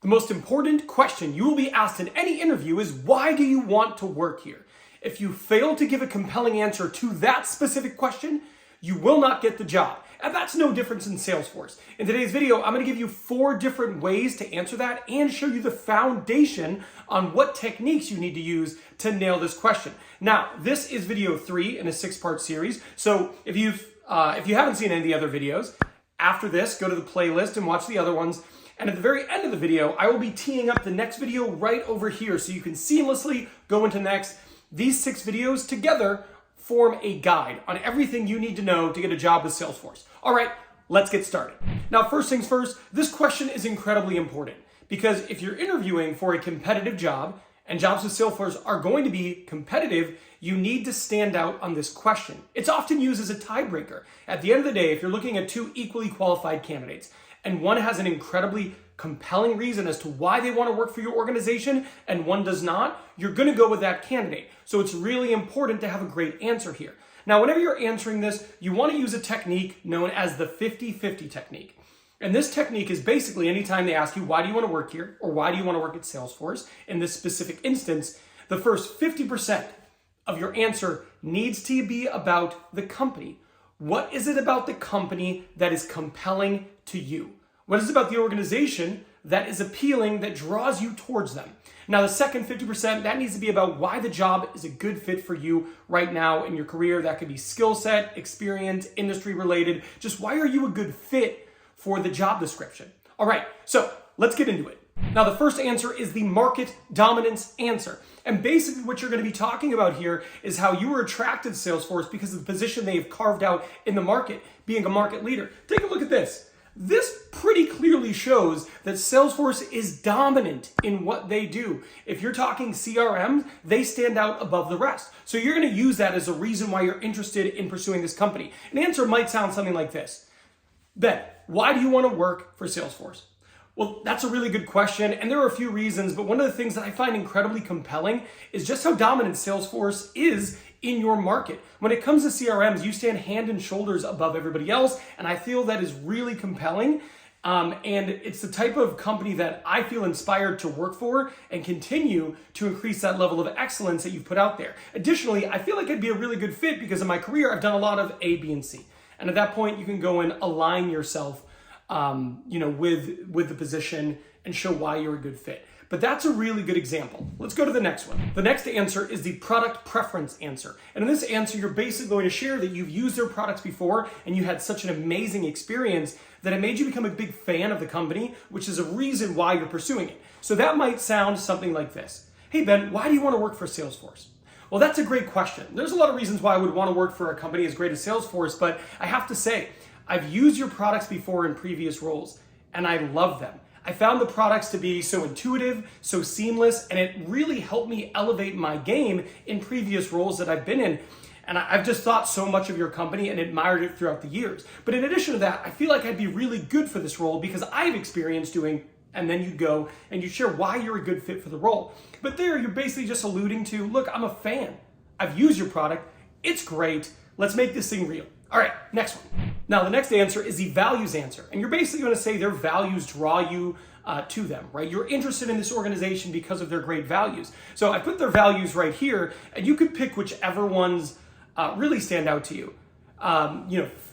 The most important question you will be asked in any interview is, why do you want to work here? If you fail to give a compelling answer to that specific question, you will not get the job. And that's no difference in Salesforce. In today's video, I'm going to give you 4 different ways to answer that and show you the foundation on what techniques you need to use to nail this question. Now, this is video 3 in a 6-part series. So if you haven't seen any of the other videos, after this, go to the playlist and watch the other ones. And at the very end of the video, I will be teeing up the next video right over here so you can seamlessly go into next. These 6 videos together form a guide on everything you need to know to get a job with Salesforce. All right, let's get started. Now, first things first, this question is incredibly important because if you're interviewing for a competitive job, and jobs with Salesforce are going to be competitive, you need to stand out on this question. It's often used as a tiebreaker. At the end of the day, if you're looking at 2 equally qualified candidates, and one has an incredibly compelling reason as to why they want to work for your organization and one does not, you're going to go with that candidate. So it's really important to have a great answer here. Now, whenever you're answering this, you want to use a technique known as the 50-50 technique. And this technique is basically anytime they ask you, why do you want to work here? Or why do you want to work at Salesforce? In this specific instance, the first 50% of your answer needs to be about the company. What is it about the company that is compelling to you? What is it about the organization that is appealing, that draws you towards them? Now, the second 50%, that needs to be about why the job is a good fit for you right now in your career. That could be skill set, experience, industry related. Just why are you a good fit for the job description? All right, so let's get into it. Now, the first answer is the market dominance answer. And basically what you're going to be talking about here is how you were attracted to Salesforce because of the position they've carved out in the market, being a market leader. Take a look at this. This pretty clearly shows that Salesforce is dominant in what they do. If you're talking CRM, they stand out above the rest. So you're going to use that as a reason why you're interested in pursuing this company. An answer might sound something like this. Ben, why do you want to work for Salesforce? Well, that's a really good question, and there are a few reasons, but one of the things that I find incredibly compelling is just how dominant Salesforce is in your market. When it comes to CRMs, you stand hand and shoulders above everybody else, and I feel that is really compelling, and it's the type of company that I feel inspired to work for and continue to increase that level of excellence that you've put out there. Additionally, I feel like I'd be a really good fit because in my career, I've done a lot of A, B, and C, and at that point, you can go and align yourself with the position and show why you're a good fit. But that's a really good example. Let's go to the next one. The next answer is the product preference answer. And in this answer, you're basically going to share that you've used their products before and you had such an amazing experience that it made you become a big fan of the company, which is a reason why you're pursuing it. So that might sound something like this. Hey, Ben, why do you want to work for Salesforce? Well, that's a great question. There's a lot of reasons why I would want to work for a company as great as Salesforce, but I have to say, I've used your products before in previous roles, and I love them. I found the products to be so intuitive, so seamless, and it really helped me elevate my game in previous roles that I've been in. And I've just thought so much of your company and admired it throughout the years. But in addition to that, I feel like I'd be really good for this role because I've experienced doing, and then you go and you share why you're a good fit for the role. But there, you're basically just alluding to, look, I'm a fan. I've used your product. It's great. Let's make this thing real. All right, next one. Now, the next answer is the values answer. And you're basically going to say their values draw you to them, right? You're interested in this organization because of their great values. So I put their values right here, and you could pick whichever ones really stand out to you.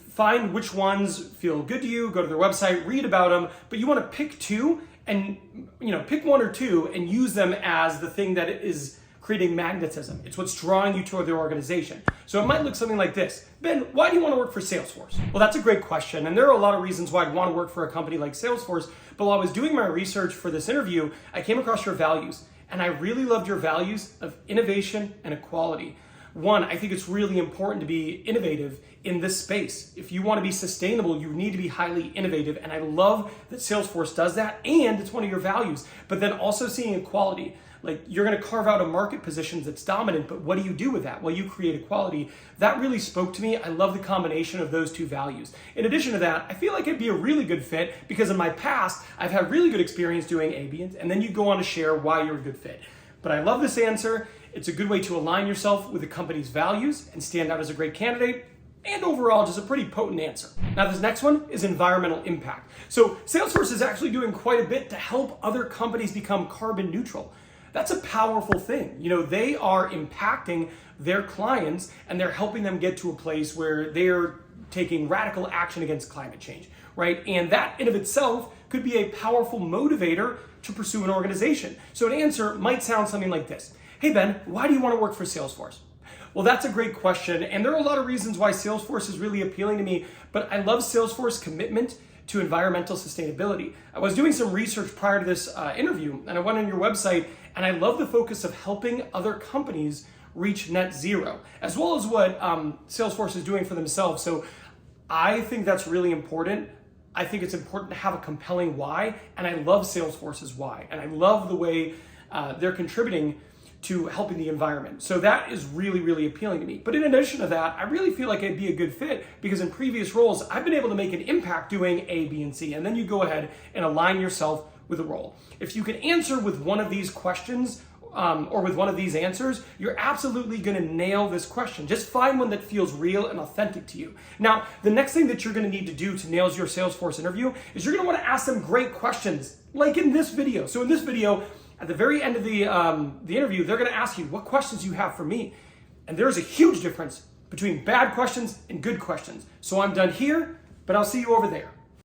Find which ones feel good to you, go to their website, read about them, but you want to pick 2 and, pick 1 or 2 and use them as the thing that is creating magnetism. It's what's drawing you toward their organization. So it might look something like this. Ben, why do you want to work for Salesforce? Well, that's a great question. And there are a lot of reasons why I'd want to work for a company like Salesforce. But while I was doing my research for this interview, I came across your values. And I really loved your values of innovation and equality. One, I think it's really important to be innovative in this space. If you want to be sustainable, you need to be highly innovative. And I love that Salesforce does that. And it's one of your values. But then also seeing equality. Like, you're going to carve out a market position that's dominant, but what do you do with that? Well, you create equality. That really spoke to me. I love the combination of those 2 values. In addition to that, I feel like it'd be a really good fit because in my past, I've had really good experience doing A, B, and then you go on to share why you're a good fit. But I love this answer. It's a good way to align yourself with the company's values and stand out as a great candidate. and overall just a pretty potent answer. Now this next one is environmental impact. So Salesforce is actually doing quite a bit to help other companies become carbon neutral. That's a powerful thing. They are impacting their clients and they're helping them get to a place where they're taking radical action against climate change, right? And that in of itself could be a powerful motivator to pursue an organization. So an answer might sound something like this. Hey Ben, why do you want to work for Salesforce? Well, that's a great question. And there are a lot of reasons why Salesforce is really appealing to me, but I love Salesforce's commitment to environmental sustainability. I was doing some research prior to this interview, and I went on your website, and I love the focus of helping other companies reach net zero, as well as what Salesforce is doing for themselves. So I think that's really important. I think it's important to have a compelling why, and I love Salesforce's why, and I love the way they're contributing to helping the environment. So that is really, really appealing to me. But in addition to that, I really feel like I'd be a good fit because in previous roles, I've been able to make an impact doing A, B, and C. And then you go ahead and align yourself with a role. If you can answer with one of these questions or with one of these answers, you're absolutely gonna nail this question. Just find one that feels real and authentic to you. Now, the next thing that you're gonna need to do to nail your Salesforce interview is you're gonna wanna ask them great questions, like in this video. So in this video, at the very end of the interview, they're going to ask you what questions you have for me. And there's a huge difference between bad questions and good questions. So I'm done here, but I'll see you over there.